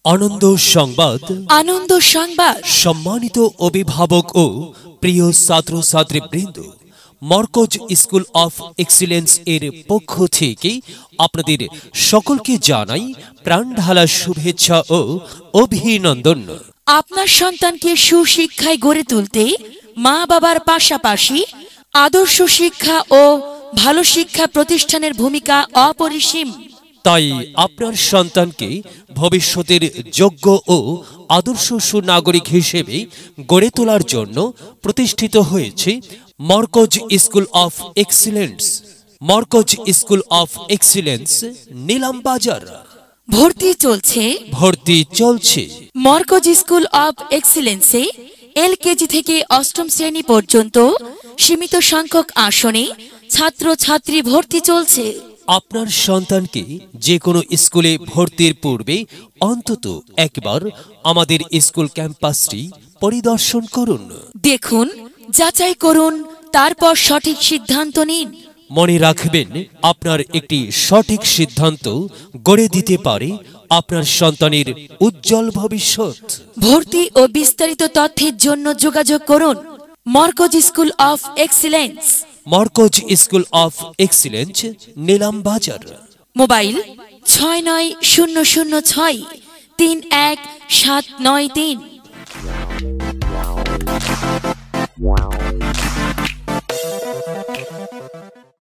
আনন্দ সংবাদ। আনন্দ সংবাদ। সম্মানিত অভিভাবক ও প্রিয় ছাত্রছাত্রীবৃন্দ, মরকজ স্কুল অফ এক্সিলেন্স এর পক্ষ থেকে আপনাদের সকলকে জানাই প্রাণঢালা শুভেচ্ছা ও অভিনন্দন। আপনার সন্তানকে সুশিক্ষায় গড়ে তুলতে মা বাবার পাশাপাশি আদর্শ শিক্ষা ও ভালো শিক্ষা প্রতিষ্ঠানের ভূমিকা অপরিসীম। তাই আপনার সন্তানকে ভবিষ্যতের যোগ্য ও আদর্শ সুনাগরিক হিসেবে গড়ে তোলার জন্য প্রতিষ্ঠিত হয়েছে Markaz school of excellence. Markaz school of excellence, Nilam Bazar. ভর্তি চলছে। মরকজ স্কুল অফ এক্সিলেন্সে LKG থেকে অষ্টম শ্রেণী পর্যন্ত সীমিত সংখ্যক আসনে ছাত্রছাত্রী ভর্তি চলছে। আপনার সন্তানকে যে কোনো স্কুলে ভর্তির পূর্বে অন্তত একবার আমাদের স্কুল ক্যাম্পাসটি পরিদর্শন করুন। দেখুন, যাচাই করুন, তারপর সঠিক সিদ্ধান্ত নিন। মনে রাখবেন, আপনার একটি সঠিক সিদ্ধান্ত গড়ে দিতে পারে আপনার সন্তানের উজ্জ্বল ভবিষ্যৎ। ভর্তি ও বিস্তারিত তথ্যের জন্য যোগাযোগ করুন Markaz school of excellence. Markaz school of excellence, Nilam Bazar. Mobile 6900631793।